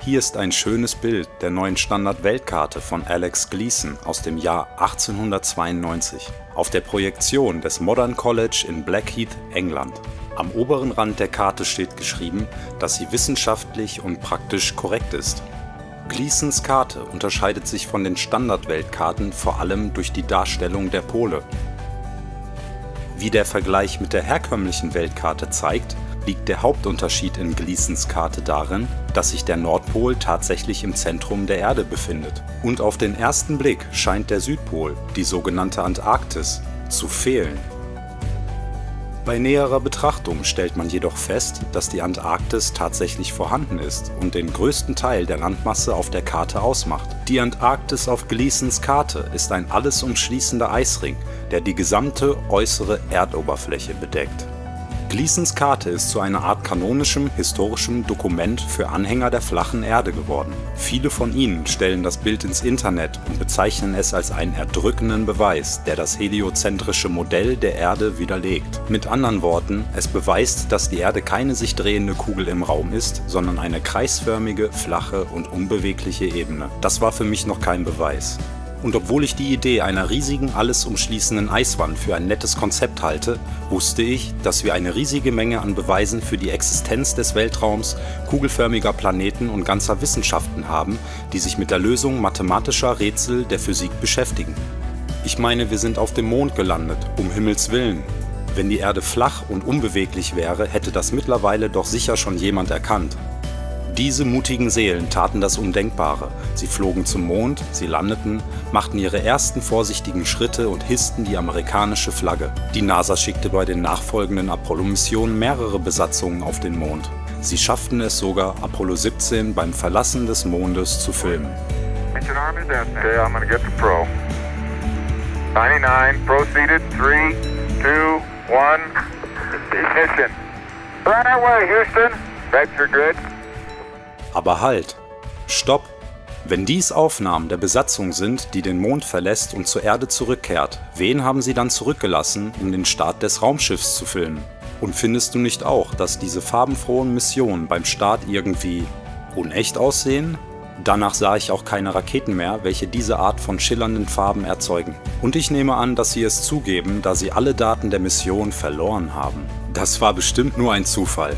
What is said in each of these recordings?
Hier ist ein schönes Bild der neuen Standard-Weltkarte von Alex Gleason aus dem Jahr 1892 auf der Projektion des Modern College in Blackheath, England. Am oberen Rand der Karte steht geschrieben, dass sie wissenschaftlich und praktisch korrekt ist. Gleasons Karte unterscheidet sich von den Standard-Weltkarten vor allem durch die Darstellung der Pole. Wie der Vergleich mit der herkömmlichen Weltkarte zeigt, liegt der Hauptunterschied in Gleasons Karte darin, dass sich der Nordpol tatsächlich im Zentrum der Erde befindet. Und auf den ersten Blick scheint der Südpol, die sogenannte Antarktis, zu fehlen. Bei näherer Betrachtung stellt man jedoch fest, dass die Antarktis tatsächlich vorhanden ist und den größten Teil der Landmasse auf der Karte ausmacht. Die Antarktis auf Gleasons Karte ist ein alles umschließender Eisring, der die gesamte äußere Erdoberfläche bedeckt. Gleasons Karte ist zu einer Art kanonischem, historischem Dokument für Anhänger der flachen Erde geworden. Viele von ihnen stellen das Bild ins Internet und bezeichnen es als einen erdrückenden Beweis, der das heliozentrische Modell der Erde widerlegt. Mit anderen Worten, es beweist, dass die Erde keine sich drehende Kugel im Raum ist, sondern eine kreisförmige, flache und unbewegliche Ebene. Das war für mich noch kein Beweis. Und obwohl ich die Idee einer riesigen, alles umschließenden Eiswand für ein nettes Konzept halte, wusste ich, dass wir eine riesige Menge an Beweisen für die Existenz des Weltraums, kugelförmiger Planeten und ganzer Wissenschaften haben, die sich mit der Lösung mathematischer Rätsel der Physik beschäftigen. Ich meine, wir sind auf dem Mond gelandet, um Himmels Willen. Wenn die Erde flach und unbeweglich wäre, hätte das mittlerweile doch sicher schon jemand erkannt. Diese mutigen Seelen taten das Undenkbare. Sie flogen zum Mond, sie landeten, machten ihre ersten vorsichtigen Schritte und hissten die amerikanische Flagge. Die NASA schickte bei den nachfolgenden Apollo-Missionen mehrere Besatzungen auf den Mond. Sie schafften es sogar, Apollo 17 beim Verlassen des Mondes zu filmen. Okay, I'm gonna get the Pro. 99, proceeded, 3, 2, 1, ignition. Right away, Houston. Vector grid. Aber halt! Stopp! Wenn dies Aufnahmen der Besatzung sind, die den Mond verlässt und zur Erde zurückkehrt, wen haben sie dann zurückgelassen, um den Start des Raumschiffs zu filmen? Und findest du nicht auch, dass diese farbenfrohen Missionen beim Start irgendwie unecht aussehen? Danach sah ich auch keine Raketen mehr, welche diese Art von schillernden Farben erzeugen. Und ich nehme an, dass sie es zugeben, da sie alle Daten der Mission verloren haben. Das war bestimmt nur ein Zufall.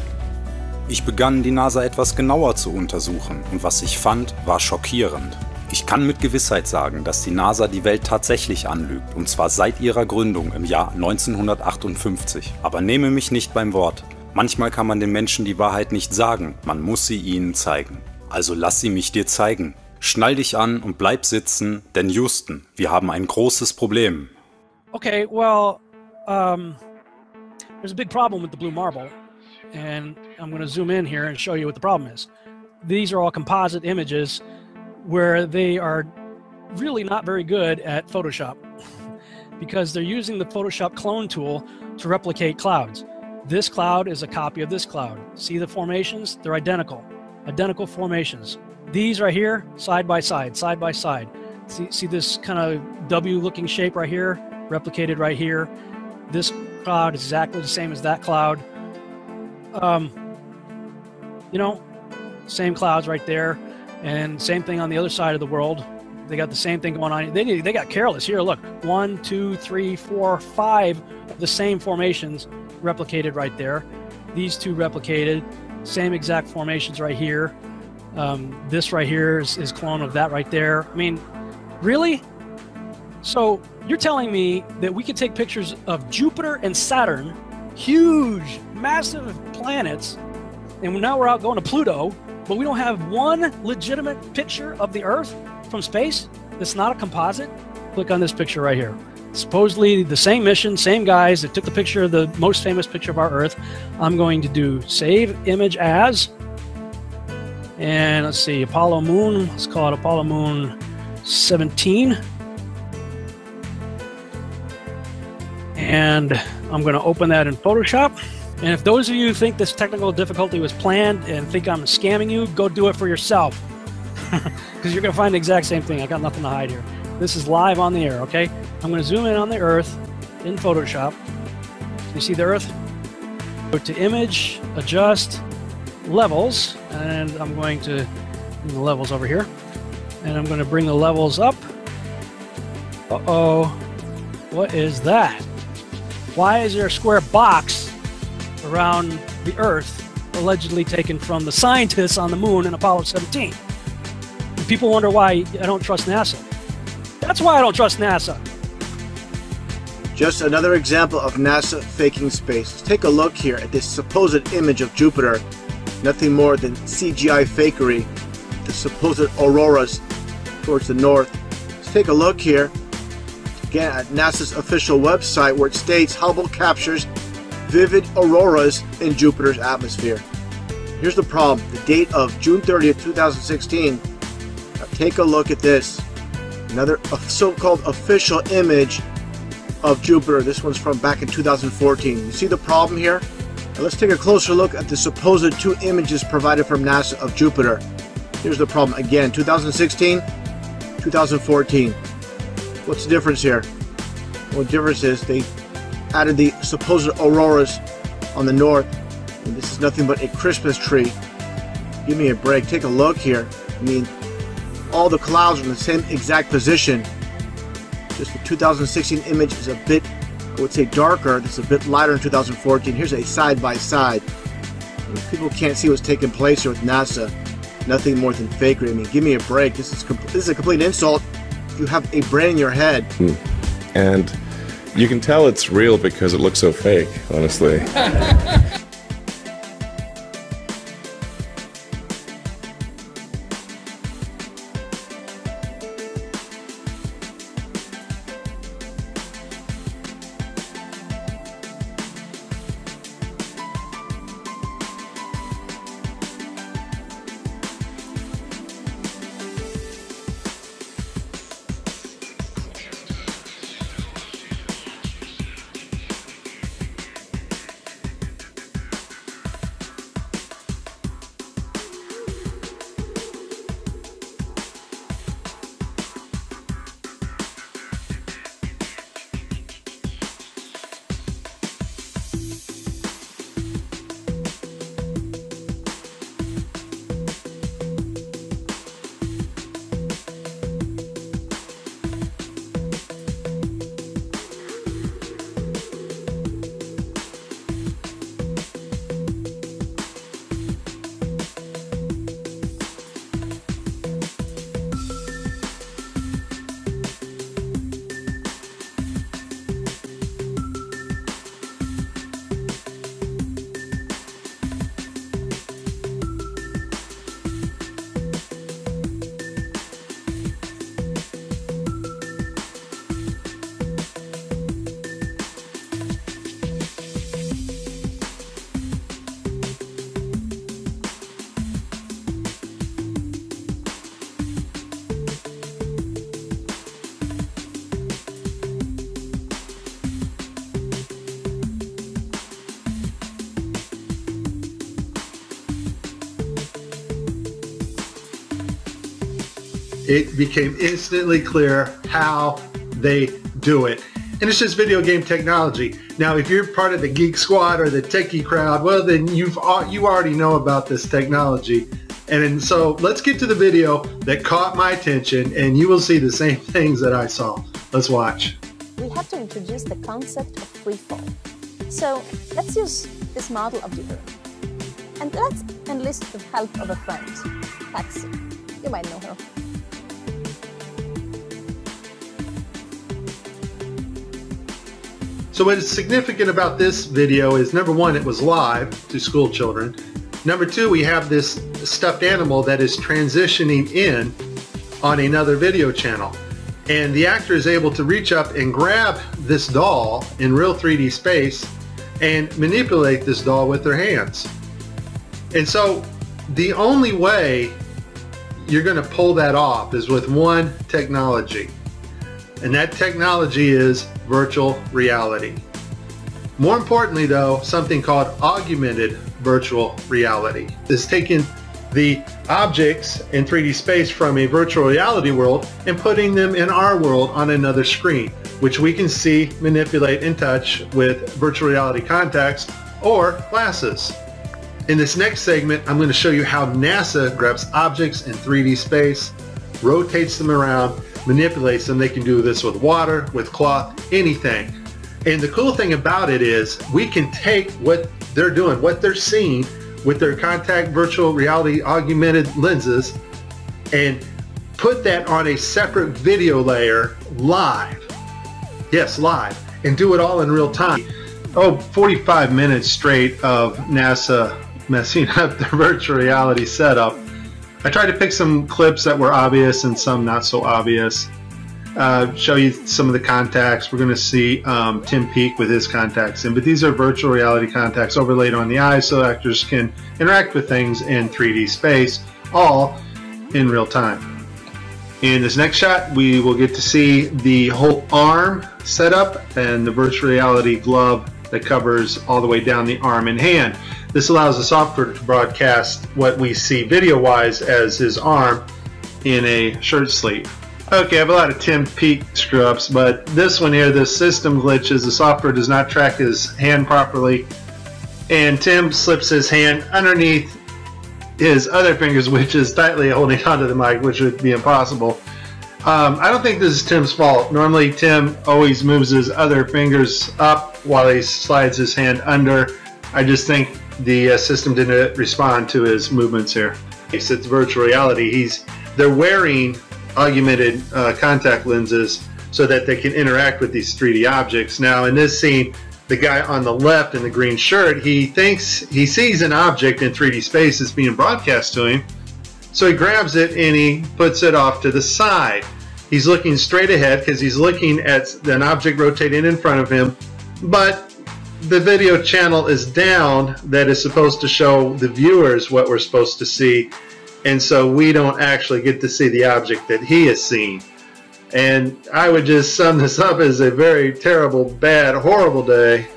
Ich begann, die NASA etwas genauer zu untersuchen und was ich fand, war schockierend. Ich kann mit Gewissheit sagen, dass die NASA die Welt tatsächlich anlügt, und zwar seit ihrer Gründung im Jahr 1958. Aber nehme mich nicht beim Wort. Manchmal kann man den Menschen die Wahrheit nicht sagen, man muss sie ihnen zeigen. Also lass sie mich dir zeigen. Schnall dich an und bleib sitzen, denn Houston, wir haben ein großes Problem. Okay, well, there's a big problem with the blue marble. And I'm going to zoom in here and show you what the problem is. These are all composite images where they are really not very good at Photoshop because they're using the Photoshop clone tool to replicate clouds. This cloud is a copy of this cloud. See the formations? They're identical formations. These right here, side by side, side by side. See this kind of W-looking shape right here, replicated right here. This cloud is exactly the same as that cloud. You know, same clouds right there, and same thing on the other side of the world. They got the same thing going on. They got careless here. Look, 1, 2, 3, 4, 5 of the same formations replicated right there. These two replicated, same exact formations right here. This right here is clone of that right there. I mean, really? So you're telling me that we could take pictures of Jupiter and Saturn, huge, massive planets, and now we're out going to Pluto, but we don't have one legitimate picture of the Earth from space that's not a composite? Click on this picture right here. Supposedly the same mission, same guys that took the picture of the most famous picture of our Earth. I'm going to do save image as, and let's see, Apollo Moon, let's call it Apollo Moon 17. And I'm going to open that in Photoshop. And if those of you who think this technical difficulty was planned and think I'm scamming you, go do it for yourself. Because you're going to find the exact same thing. I got nothing to hide here. This is live on the air, okay? I'm going to zoom in on the Earth in Photoshop. You see the Earth? Go to Image, Adjust, Levels, and I'm going to And the levels over here. And I'm going to bring the levels up. Uh-oh. What is that? Why is there a square box around the Earth allegedly taken from the scientists on the moon in Apollo 17? And people wonder why I don't trust NASA. That's why I don't trust NASA. Just another example of NASA faking space. Let's take a look here at this supposed image of Jupiter. Nothing more than CGI fakery. The supposed auroras towards the north. Let's take a look here again at NASA's official website, where it states Hubble captures vivid auroras in Jupiter's atmosphere. Here's the problem. The date of June 30th, 2016. Now take a look at this. Another so-called official image of Jupiter. This one's from back in 2014. You see the problem here? Now let's take a closer look at the supposed two images provided from NASA of Jupiter. Here's the problem again, 2016, 2014. What's the difference here? Well, the difference is they added the supposed auroras on the north, and this is nothing but a Christmas tree. Give me a break. Take a look here. I mean, all the clouds are in the same exact position. Just the 2016 image is a bit, I would say, darker. This is a bit lighter in 2014. Here's a side-by-side. People can't see what's taking place here with NASA. Nothing more than fakery. I mean, give me a break. This is a complete insult. You have a brain in your head. And you can tell it's real because it looks so fake, honestly. It became instantly clear how they do it. And it's just video game technology. Now, if you're part of the geek squad or the techie crowd, well, then you already know about this technology. And so let's get to the video that caught my attention, and you will see the same things that I saw. Let's watch. We have to introduce the concept of freefall. So let's use this model of the Earth. And let's enlist the help of a friend, Patsy. You might know her. So what is significant about this video is, number one, it was live to school children. Number two, we have this stuffed animal that is transitioning in on another video channel. And the actor is able to reach up and grab this doll in real 3D space and manipulate this doll with their hands. And so the only way you're going to pull that off is with one technology. And that technology is virtual reality. More importantly though, something called augmented virtual reality. It's taking the objects in 3D space from a virtual reality world and putting them in our world on another screen, which we can see, manipulate, and touch with virtual reality contacts or glasses. In this next segment, I'm going to show you how NASA grabs objects in 3D space, rotates them around, manipulates them. They can do this with water, with cloth, anything. And the cool thing about it is we can take what they're doing, what they're seeing with their contact virtual reality augmented lenses, and put that on a separate video layer live. Yes, live. And do it all in real time. 45 minutes straight of NASA messing up their virtual reality setup. I tried to pick some clips that were obvious and some not so obvious. Show you some of the contacts. We're going to see Tim Peake with his contacts in, but these are virtual reality contacts overlaid on the eyes so actors can interact with things in 3D space, all in real time. In this next shot, we will get to see the whole arm setup and the virtual reality glove that covers all the way down the arm and hand. This allows the software to broadcast what we see video-wise as his arm in a shirt sleeve. Okay, I have a lot of Tim Peake screw-ups, but this one here, the system glitches. The software does not track his hand properly, and Tim slips his hand underneath his other fingers, which is tightly holding onto the mic, which would be impossible. I don't think this is Tim's fault. Normally, Tim always moves his other fingers up while he slides his hand under. I just think the system didn't respond to his movements here. It's virtual reality. They're wearing augmented contact lenses so that they can interact with these 3D objects. Now, in this scene, the guy on the left in the green shirt, he thinks he sees an object in 3D space that's being broadcast to him. So he grabs it and he puts it off to the side. He's looking straight ahead because he's looking at an object rotating in front of him, but the video channel is down that is supposed to show the viewers what we're supposed to see, and so we don't actually get to see the object that he is seeing. And I would just sum this up as a very terrible, bad, horrible day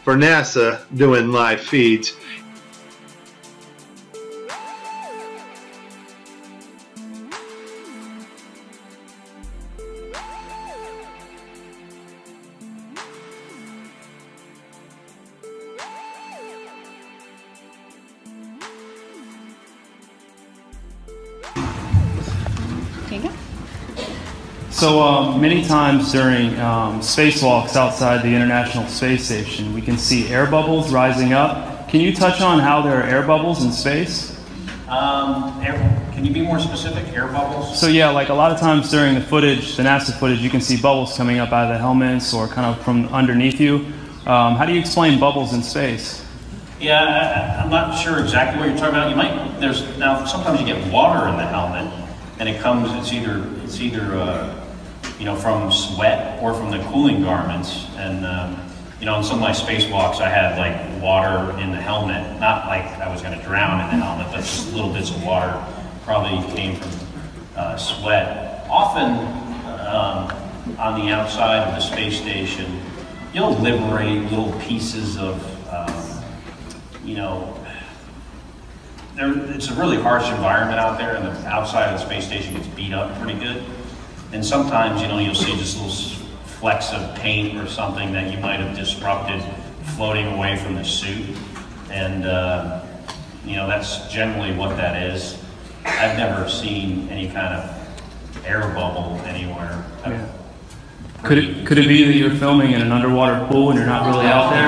for NASA doing live feeds. So many times during spacewalks outside the International Space Station, we can see air bubbles rising up. Can you touch on how there are air bubbles in space? Can you be more specific? Air bubbles? So yeah, like a lot of times during the footage, the NASA footage, you can see bubbles coming up out of the helmets or kind of from underneath you. How do you explain bubbles in space? Yeah, I'm not sure exactly what you're talking about. You might. Now sometimes you get water in the helmet, and it comes. It's either you know, from sweat or from the cooling garments. And you know, in some of my spacewalks, I had like water in the helmet. Not like I was going to drown in the helmet, but just little bits of water probably came from sweat. Often on the outside of the space station, you'll liberate little pieces of, you know, it's a really harsh environment out there, and the outside of the space station gets beat up pretty good. And sometimes, you know, you'll see just little flecks of paint or something that you might have disrupted floating away from the suit. And, you know, that's generally what that is. I've never seen any kind of air bubble anywhere. Yeah. Could it be that you're filming in an underwater pool and you're not really out there?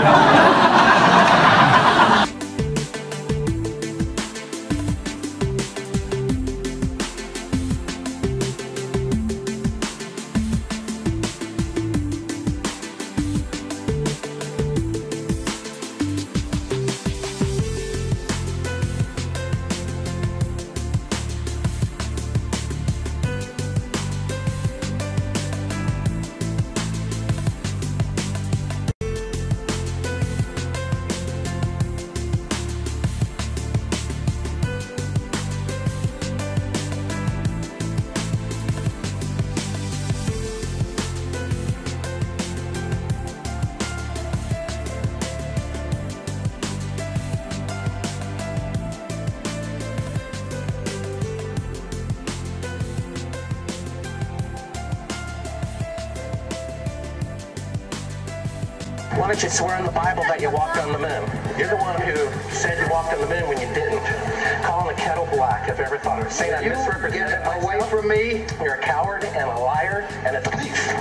Why don't you swear in the Bible that you walked on the moon? You're the one who said you walked on the moon when you didn't. Calling the kettle black if you ever thought of it. Say that misrepresented away from me. You're a coward and a liar and a thief.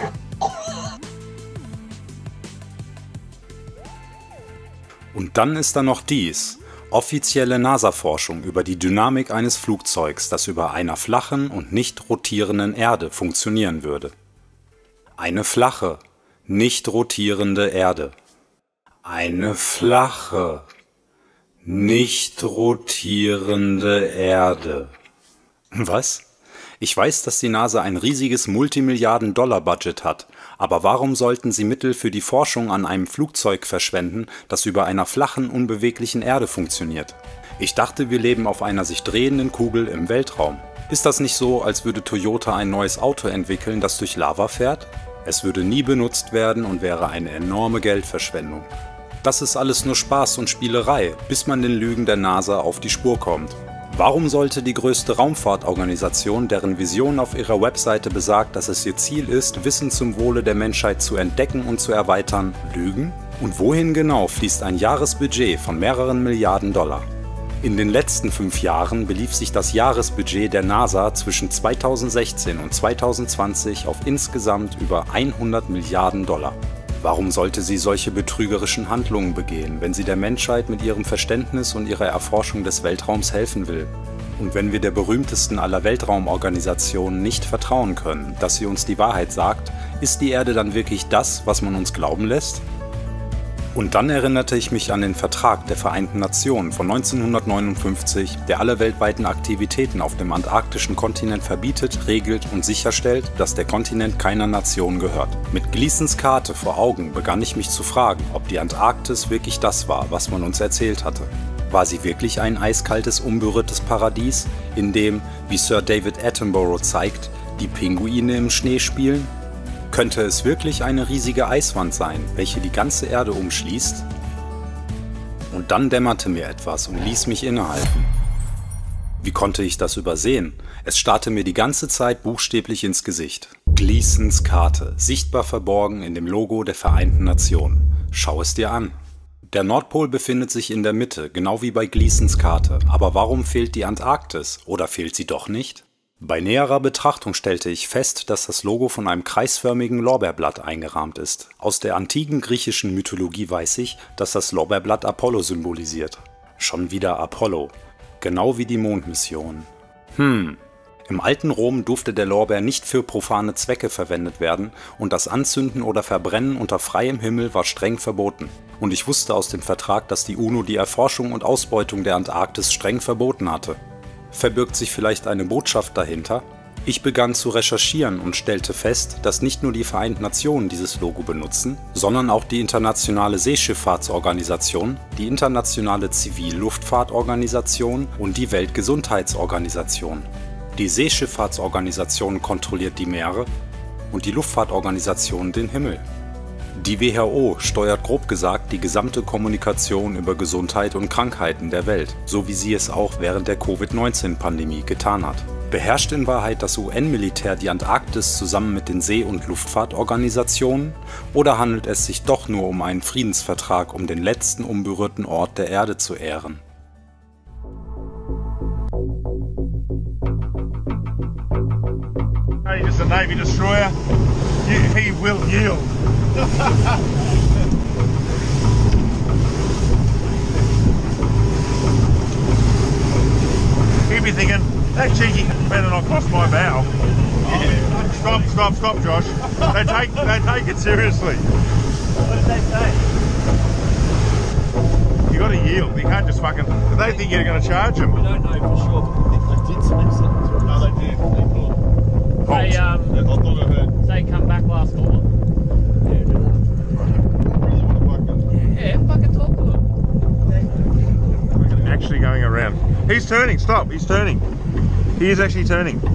Und dann ist da noch dies. Offizielle NASA-Forschung über die Dynamik eines Flugzeugs, das über einer flachen und nicht rotierenden Erde funktionieren würde. Eine flache, nicht rotierende Erde. Eine flache, nicht rotierende Erde. Was? Ich weiß, dass die NASA ein riesiges Multimilliarden-Dollar-Budget hat, aber warum sollten sie Mittel für die Forschung an einem Flugzeug verschwenden, das über einer flachen, unbeweglichen Erde funktioniert? Ich dachte, wir leben auf einer sich drehenden Kugel im Weltraum. Ist das nicht so, als würde Toyota ein neues Auto entwickeln, das durch Lava fährt? Es würde nie benutzt werden und wäre eine enorme Geldverschwendung. Das ist alles nur Spaß und Spielerei, bis man den Lügen der NASA auf die Spur kommt. Warum sollte die größte Raumfahrtorganisation, deren Vision auf ihrer Webseite besagt, dass es ihr Ziel ist, Wissen zum Wohle der Menschheit zu entdecken und zu erweitern, lügen? Und wohin genau fließt ein Jahresbudget von mehreren Milliarden Dollar? In den letzten 5 Jahren belief sich das Jahresbudget der NASA zwischen 2016 und 2020 auf insgesamt über 100 Milliarden Dollar. Warum sollte sie solche betrügerischen Handlungen begehen, wenn sie der Menschheit mit ihrem Verständnis und ihrer Erforschung des Weltraums helfen will? Und wenn wir der berühmtesten aller Weltraumorganisationen nicht vertrauen können, dass sie uns die Wahrheit sagt, ist die Erde dann wirklich das, was man uns glauben lässt? Und dann erinnerte ich mich an den Vertrag der Vereinten Nationen von 1959, der alle weltweiten Aktivitäten auf dem antarktischen Kontinent verbietet, regelt und sicherstellt, dass der Kontinent keiner Nation gehört. Mit Gleasons Karte vor Augen begann ich mich zu fragen, ob die Antarktis wirklich das war, was man uns erzählt hatte. War sie wirklich ein eiskaltes, unberührtes Paradies, in dem, wie Sir David Attenborough zeigt, die Pinguine im Schnee spielen? Könnte es wirklich eine riesige Eiswand sein, welche die ganze Erde umschließt? Und dann dämmerte mir etwas und ließ mich innehalten. Wie konnte ich das übersehen? Es starrte mir die ganze Zeit buchstäblich ins Gesicht. Gleasons Karte, sichtbar verborgen in dem Logo der Vereinten Nationen. Schau es dir an. Der Nordpol befindet sich in der Mitte, genau wie bei Gleasons Karte. Aber warum fehlt die Antarktis? Oder fehlt sie doch nicht? Bei näherer Betrachtung stellte ich fest, dass das Logo von einem kreisförmigen Lorbeerblatt eingerahmt ist. Aus der antiken griechischen Mythologie weiß ich, dass das Lorbeerblatt Apollo symbolisiert. Schon wieder Apollo. Genau wie die Mondmission. Im alten Rom durfte der Lorbeer nicht für profane Zwecke verwendet werden und das Anzünden oder Verbrennen unter freiem Himmel war streng verboten. Und ich wusste aus dem Vertrag, dass die UNO die Erforschung und Ausbeutung der Antarktis streng verboten hatte. Verbirgt sich vielleicht eine Botschaft dahinter? Ich begann zu recherchieren und stellte fest, dass nicht nur die Vereinten Nationen dieses Logo benutzen, sondern auch die Internationale Seeschifffahrtsorganisation, die Internationale Zivilluftfahrtorganisation und die Weltgesundheitsorganisation. Die Seeschifffahrtsorganisation kontrolliert die Meere und die Luftfahrtorganisation den Himmel. Die WHO steuert grob gesagt die gesamte Kommunikation über Gesundheit und Krankheiten der Welt, so wie sie es auch während der Covid-19-Pandemie getan hat. Beherrscht in Wahrheit das UN-Militär die Antarktis zusammen mit den See- und Luftfahrtorganisationen? Oder handelt es sich doch nur um einen Friedensvertrag, um den letzten unberührten Ort der Erde zu ehren? He is a Navy destroyer. He will yield. He'll be thinking, that cheeky better not cross my bow. Yeah. Stop, Josh. They take it seriously. What did they say? You got to yield. You can't just fucking. They think you're going to charge them. We don't know for sure, but I think they did say something. No, they did. They thought. They come back last fall. Yeah, fucking talk to them. Actually going around. He's turning. Stop. He's turning. He is actually turning. He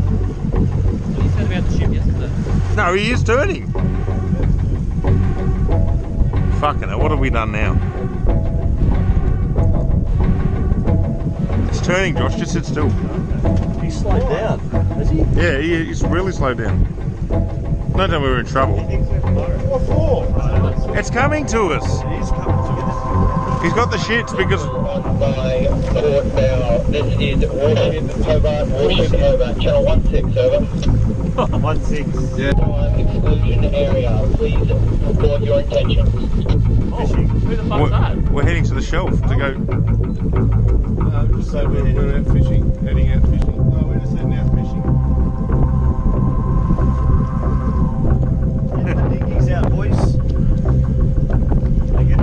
said about the ship yesterday. No, he is turning. Fucking hell, what have we done now? It's turning, Josh. Just sit still. He's slowed down, has he? Yeah, he's really slowed down. Not that we were in trouble. What for? It's coming to us. He's got the shits because... This is Warship Hobart, channel 16, over. 16. Yeah. Exclusion area, please report your intention. Fishing. Who the fuck's that? We're heading to the shelf to go... just say we're out fishing, heading out fishing. No, we're just heading out fishing. Get the dinghies out, boys. They get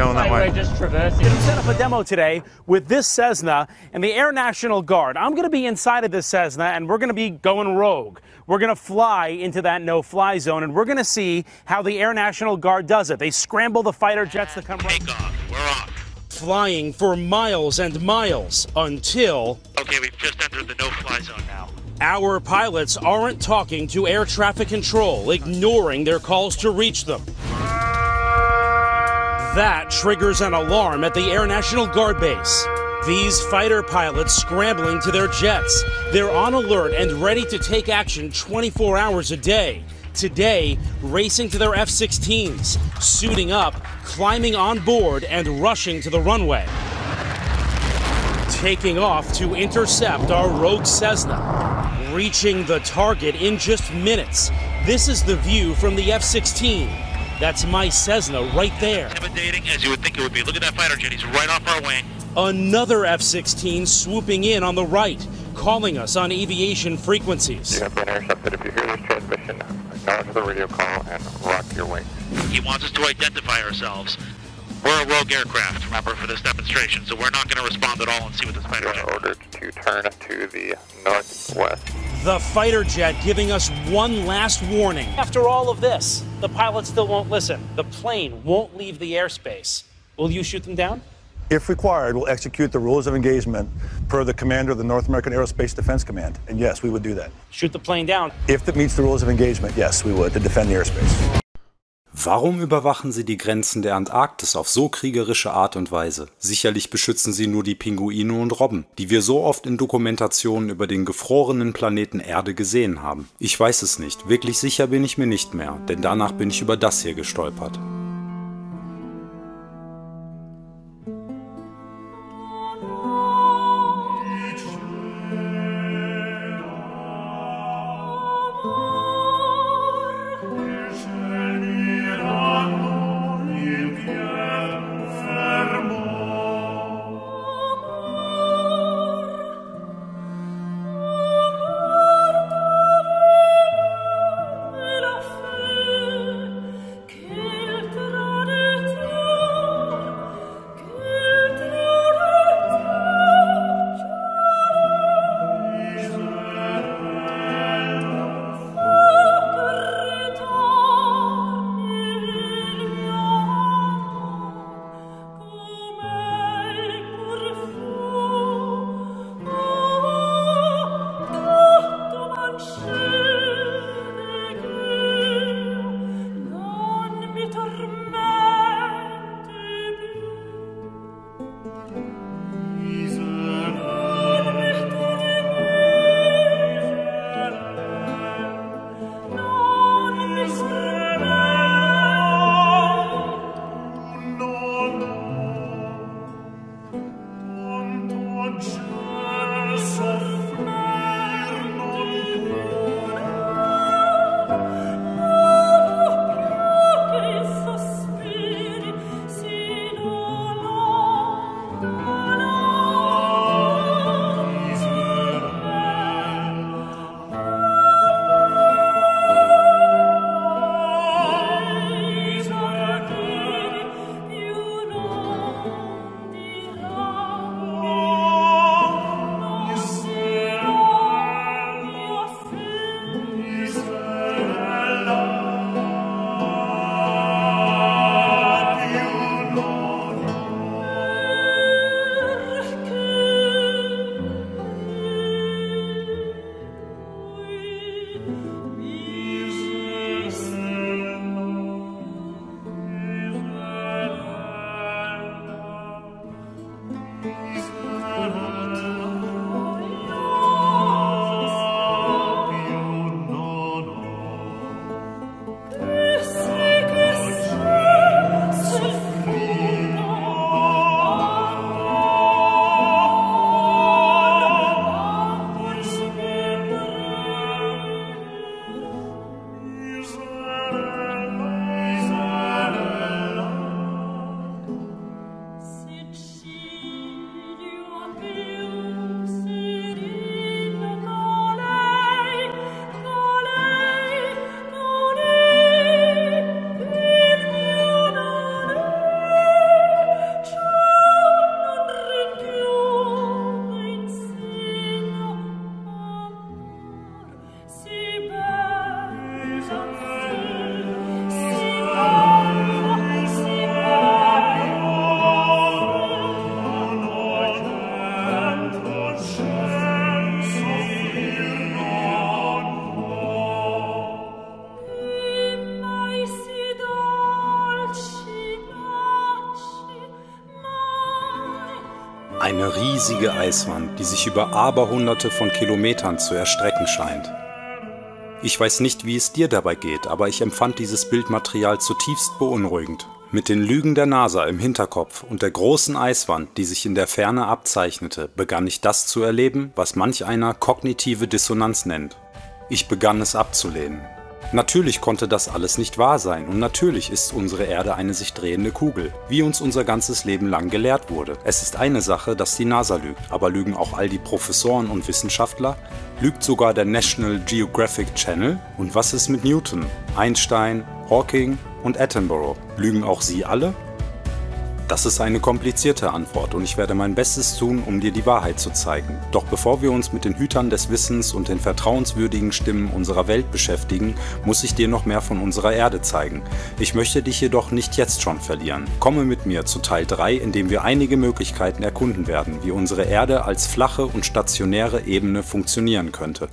going that way. We're just traversing. We set up a demo today with this Cessna and the Air National Guard. I'm going to be inside of this Cessna and we're going to be going rogue. We're going to fly into that no-fly zone and we're going to see how the Air National Guard does it. They scramble the fighter jets to come Take off. We're off. Flying for miles and miles until... Okay, we've just entered the no-fly zone now. Our pilots aren't talking to air traffic control, ignoring their calls to reach them. That triggers an alarm at the Air National Guard base. These fighter pilots scrambling to their jets. They're on alert and ready to take action 24 hours a day. Today, racing to their F-16s, suiting up, climbing on board, and rushing to the runway. Taking off to intercept our rogue Cessna. Reaching the target in just minutes. This is the view from the F-16. That's my Cessna right there. Intimidating as you would think it would be. Look at that fighter jet. He's right off our wing. Another F-16 swooping in on the right, calling us on aviation frequencies. You have been intercepted. If you hear this transmission, acknowledge the radio call and rock your wings. He wants us to identify ourselves. We're a rogue aircraft, remember, for this demonstration, so we're not going to respond at all and see what this fighter jet... You are ordered to turn to the northwest. The fighter jet giving us one last warning. After all of this, the pilots still won't listen. The plane won't leave the airspace. Will you shoot them down? If required, we'll execute the rules of engagement per the commander of the North American Aerospace Defense Command. And yes, we would do that. Shoot the plane down. If it meets the rules of engagement, yes, we would, to defend the airspace. Warum überwachen sie die Grenzen der Antarktis auf so kriegerische Art und Weise? Sicherlich beschützen sie nur die Pinguine und Robben, die wir so oft in Dokumentationen über den gefrorenen Planeten Erde gesehen haben. Ich weiß es nicht, wirklich sicher bin ich mir nicht mehr, denn danach bin ich über das hier gestolpert. Eine riesige Eiswand, die sich über Aberhunderte von Kilometern zu erstrecken scheint. Ich weiß nicht, wie es dir dabei geht, aber ich empfand dieses Bildmaterial zutiefst beunruhigend. Mit den Lügen der NASA im Hinterkopf und der großen Eiswand, die sich in der Ferne abzeichnete, begann ich das zu erleben, was manch einer kognitive Dissonanz nennt. Ich begann es abzulehnen. Natürlich konnte das alles nicht wahr sein und natürlich ist unsere Erde eine sich drehende Kugel, wie uns unser ganzes Leben lang gelehrt wurde. Es ist eine Sache, dass die NASA lügt, aber lügen auch all die Professoren und Wissenschaftler? Lügt sogar der National Geographic Channel? Und was ist mit Newton, Einstein, Hawking und Attenborough? Lügen auch sie alle? Das ist eine komplizierte Antwort und ich werde mein Bestes tun, um dir die Wahrheit zu zeigen. Doch bevor wir uns mit den Hütern des Wissens und den vertrauenswürdigen Stimmen unserer Welt beschäftigen, muss ich dir noch mehr von unserer Erde zeigen. Ich möchte dich jedoch nicht jetzt schon verlieren. Komme mit mir zu Teil 3, in dem wir einige Möglichkeiten erkunden werden, wie unsere Erde als flache und stationäre Ebene funktionieren könnte.